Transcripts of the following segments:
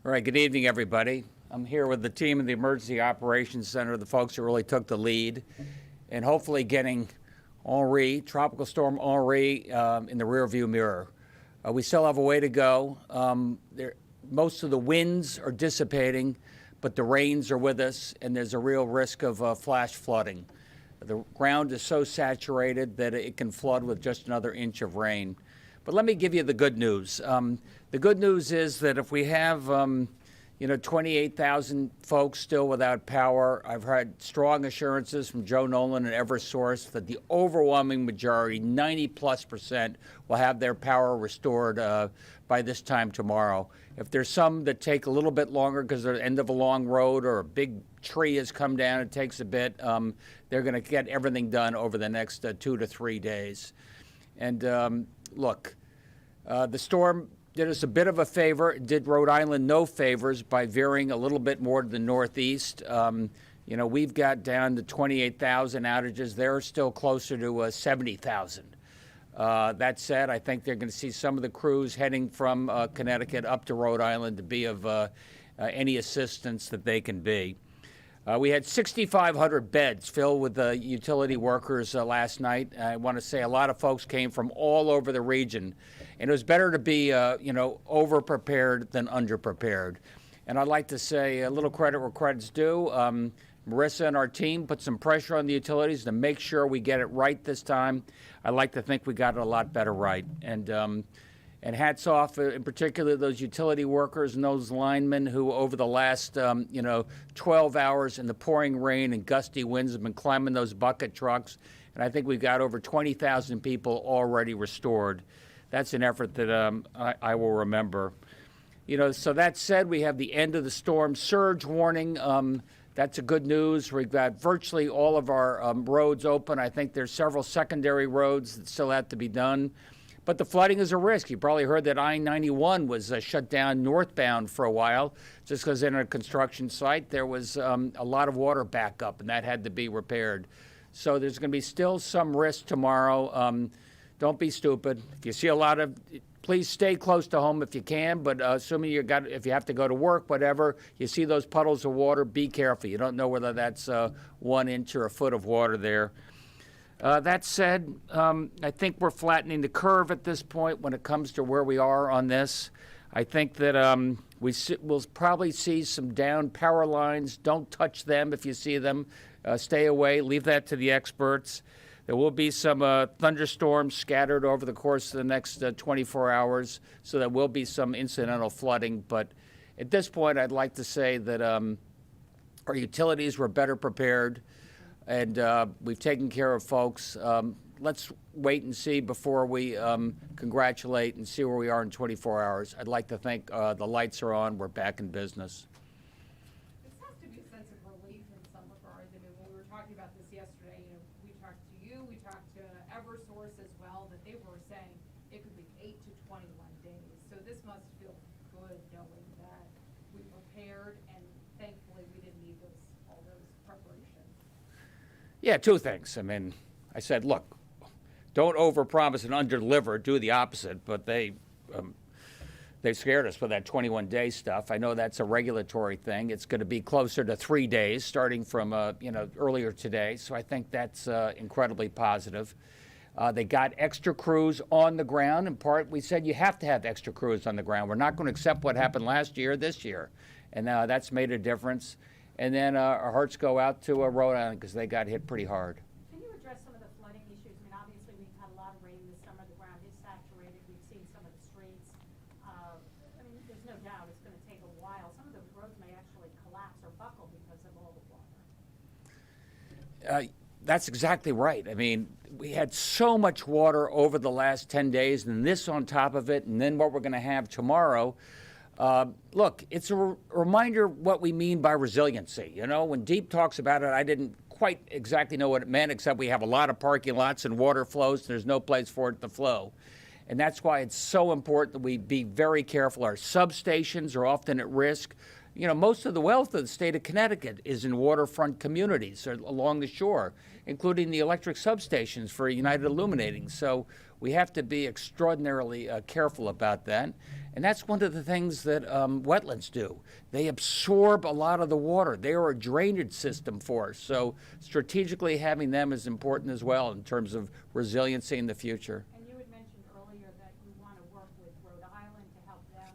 All right, good evening, everybody. I'm here with the team in the Emergency Operations Center, the folks who really took the lead, and hopefully getting Henri, Tropical Storm Henri, in the rearview mirror. We still have a way to go. Most of the winds are dissipating, but the rains are with us, and there's a real risk of flash flooding. The ground is so saturated that it can flood with just another inch of rain. But let me give you the good news. The good news is that if we have 28,000 folks still without power, I've had strong assurances from Joe Nolan and Eversource that the overwhelming majority, 90+%, will have their power restored by this time tomorrow. If there's some that take a little bit longer because they're at the end of a long road or a big tree has come down, it takes a bit, they're going to get everything done over the next 2 to 3 days. And look, the storm did us a bit of a favor. It did Rhode Island no favors by veering a little bit more to the northeast. We've got down to 28,000 outages. They're still closer to 70,000. That said, I think they're going to see some of the crews heading from Connecticut up to Rhode Island to be of any assistance that they can be. We had 6,500 beds filled with utility workers last night. I want to say a lot of folks came from all over the region, and it was better to be, over-prepared than under-prepared. And I'd like to say a little credit where credit's due. Marissa and our team put some pressure on the utilities to make sure we get it right this time. I like to think we got it a lot better right. And hats off, in particular, those utility workers and those linemen who, over the last, 12 hours in the pouring rain and gusty winds, have been climbing those bucket trucks. And I think we've got over 20,000 people already restored. That's an effort that I will remember. So that said, we have the end of the storm surge warning. That's a good news. We've got virtually all of our roads open. I think there's several secondary roads that still have to be done. But the flooding is a risk. You probably heard that I-91 was shut down northbound for a while just because in a construction site there was a lot of water backup, and that had to be repaired. So there's going to be still some risk tomorrow. Don't be stupid. If you see a lot of, please stay close to home if you can, but assuming if you have to go to work, whatever, you see those puddles of water, be careful. You don't know whether that's 1 inch or a foot of water there. That said, I think we're flattening the curve at this point when it comes to where we are on this. I think that we'll probably see some down power lines. Don't touch them if you see them. Stay away. Leave that to the experts. There will be some thunderstorms scattered over the course of the next 24 hours, so there will be some incidental flooding. But at this point, I'd like to say that our utilities were better prepared. And we've taken care of folks. Let's wait and see before we congratulate and see where we are in 24 hours. I'd like to think the lights are on. We're back in business. This has to be a sense of relief in some regards. I mean, when we were talking about this yesterday, we talked to you, we talked to Eversource as well, that they were saying it could be 8 to 21 days. So this must feel good knowing that we prepared, and thankfully we didn't need all those preparations. Yeah, two things. I mean, I said, look, don't overpromise and underdeliver. Do the opposite. But they scared us with that 21-day stuff. I know that's a regulatory thing. It's going to be closer to 3 days, starting from earlier today. So I think that's incredibly positive. They got extra crews on the ground. In part, we said you have to have extra crews on the ground. We're not going to accept what happened last year this year, and that's made a difference. And then our hearts go out to Rhode Island because they got hit pretty hard. Can you address some of the flooding issues? I mean, obviously we've had a lot of rain this summer. The ground is saturated. We've seen some of the streets. There's no doubt it's going to take a while. Some of those roads may actually collapse or buckle because of all the water. That's exactly right. I mean, we had so much water over the last 10 days, and this on top of it, and then what we're going to have tomorrow. Look, it's a reminder what we mean by resiliency. When Deep talks about it, I didn't quite exactly know what it meant, except we have a lot of parking lots and water flows, and there's no place for it to flow. And that's why it's so important that we be very careful. Our substations are often at risk. You know, most of the wealth of the state of Connecticut is in waterfront communities or along the shore, including the electric substations for United Illuminating. So we have to be extraordinarily careful about that. And that's one of the things that wetlands do. They absorb a lot of the water. They are a drainage system for us. So strategically having them is important as well in terms of resiliency in the future. And you had mentioned earlier that you want to work with Rhode Island to help them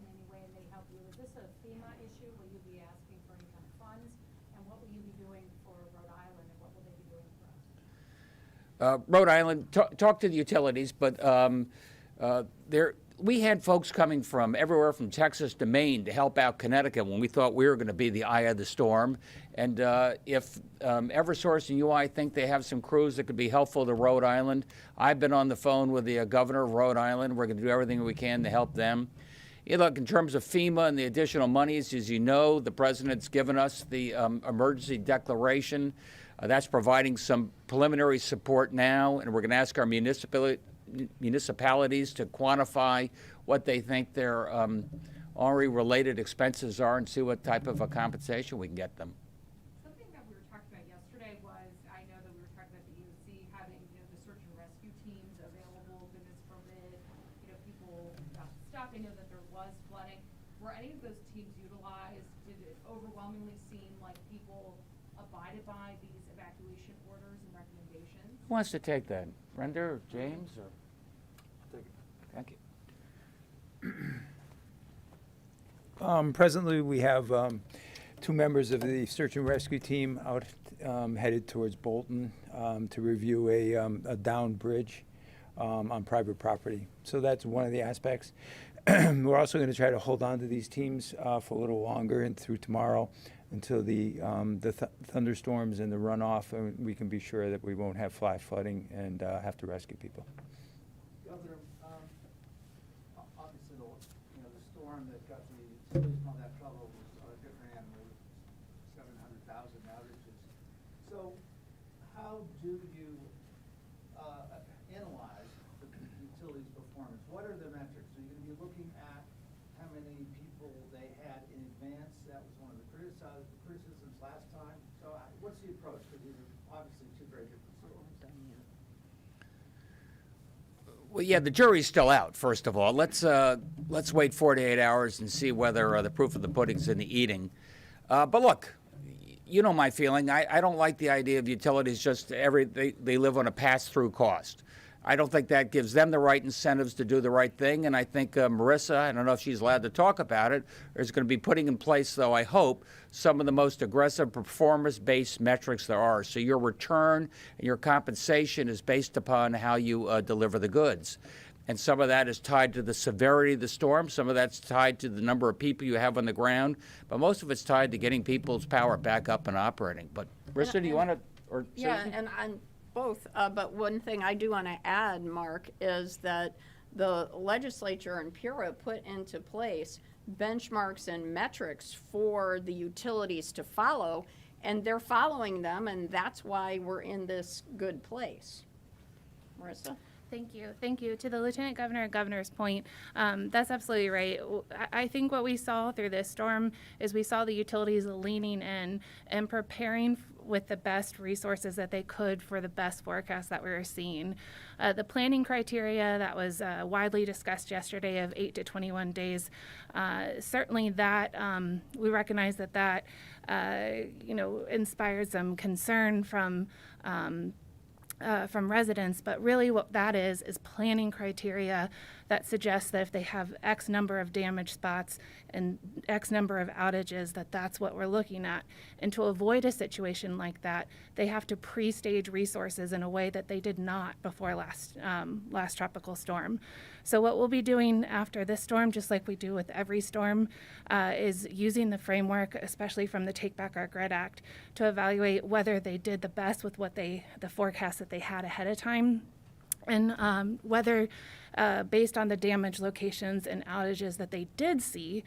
in any way, and they help you. Is this a FEMA issue? Will you be asking for any kind of funds? And what will you be doing for Rhode Island, and what will they be doing for us? Rhode Island, talk to the utilities, but we had folks coming from everywhere from Texas to Maine to help out Connecticut when we thought we were going to be the eye of the storm. And if Eversource and UI think they have some crews that could be helpful to Rhode Island, I've been on the phone with the governor of Rhode Island. We're going to do everything we can to help them. You look, in terms of FEMA and the additional monies, as you know, the president's given us the emergency declaration. That's providing some preliminary support now, and we're going to ask our municipalities to quantify what they think their Henri-related expenses are and see what type of a compensation we can get them. Something that we were talking about yesterday was, I know that we were talking about the EOC having, the search and rescue teams available, goodness forbid, people got stuck. I know that there was flooding. Were any of those teams utilized? Did it overwhelmingly seem like people abided by these evacuation orders and recommendations? Who wants to take that? Brenda or James? Or? Thank you. Presently, we have 2 members of the search and rescue team out headed towards Bolton to review a downed bridge on private property. So that's one of the aspects. We're also going to try to hold on to these teams for a little longer and through tomorrow until the thunderstorms and the runoff, and we can be sure that we won't have flash flooding and have to rescue people. Governor, obviously, the storm that got the utilities in all that trouble was a different animal, 700,000 outages. So, how do you analyze the utilities' performance? What are the metrics? Are you going to be looking at how many people they had in advance? That was one of the criticisms last time. So, what's the approach? Because these are obviously 2 very different storms. Well, yeah, the jury's still out, first of all. Let's wait 48 hours and see whether the proof of the pudding's in the eating. But look, you know my feeling. I don't like the idea of utilities just they live on a pass-through cost. I don't think that gives them the right incentives to do the right thing, and I think Marissa, I don't know if she's allowed to talk about it, is going to be putting in place, though I hope, some of the most aggressive performance-based metrics there are. So your return and your compensation is based upon how you deliver the goods. And some of that is tied to the severity of the storm. Some of that's tied to the number of people you have on the ground. But most of it's tied to getting people's power back up and operating. But, Marissa, do you want to? Yeah, and on both. But one thing I do want to add, Mark, is that the legislature in PURA put into place benchmarks and metrics for the utilities to follow, and they're following them, and that's why we're in this good place. Marissa? Thank you. Thank you. To the Lieutenant Governor and Governor's point, that's absolutely right. I think what we saw through this storm is we saw the utilities leaning in and preparing with the best resources that they could for the best forecast that we were seeing. The planning criteria that was widely discussed yesterday of 8 to 21 days, certainly that we recognize that inspired some concern from residents, but really what that is planning criteria that suggests that if they have X number of damaged spots and X number of outages, that's what we're looking at. And to avoid a situation like that, they have to pre-stage resources in a way that they did not before last tropical storm. So what we'll be doing after this storm, just like we do with every storm, is using the framework, especially from the Take Back Our Grid Act, to evaluate whether they did the best with the forecast that they had ahead of time, and whether, based on the damage locations and outages that they did see,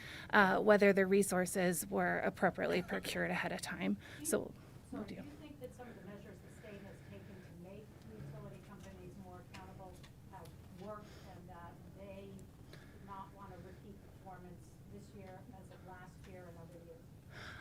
whether the resources were appropriately procured ahead of time. So we'll do. Do you think that some of the measures the state has taken to make utility companies more accountable have worked, and that they do not want to repeat performance this year as of last year and other years?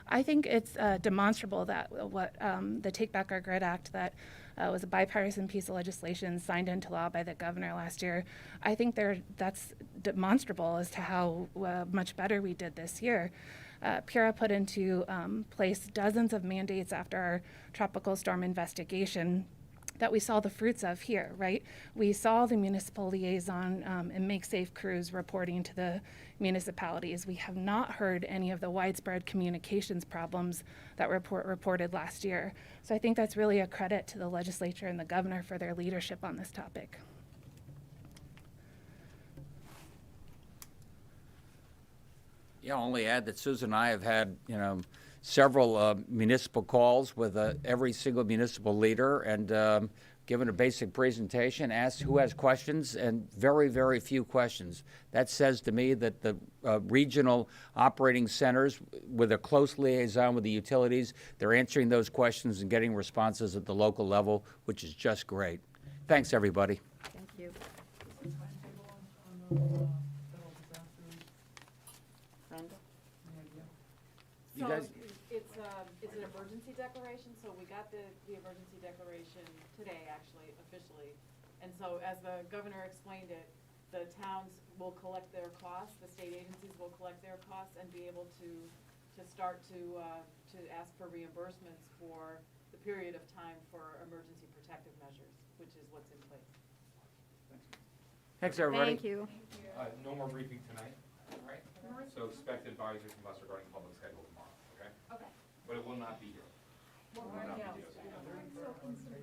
I think it's demonstrable that what the Take Back Our Grid Act that was a bipartisan piece of legislation signed into law by the governor last year. I think that's demonstrable as to how much better we did this year. PURA put into place dozens of mandates after our tropical storm investigation that we saw the fruits of here, right? We saw the municipal liaison and Make Safe crews reporting to the municipalities. We have not heard any of the widespread communications problems that reported last year. So I think that's really a credit to the legislature and the governor for their leadership on this topic. Yeah, I'll only add that Susan and I have had, several municipal calls with every single municipal leader and given a basic presentation, asked who has questions, and very, very few questions. That says to me that the regional operating centers, with a close liaison with the utilities, they're answering those questions and getting responses at the local level, which is just great. Thanks, everybody. Thank you. Is there a timetable on the federal disasters? Brenda? Any idea? You guys- It's an emergency declaration, so we got the emergency declaration today, actually, officially. And so as the governor explained it, the towns will collect their costs, the state agencies will collect their costs and be able to start to ask for reimbursements for the period of time for emergency protective measures, which is what's in place. Thanks, everybody. Thank you. No more briefing tonight, right? So expect advisory from us regarding public schedule tomorrow, okay? Okay. But it will not be here. It will not be here. I'm so concerned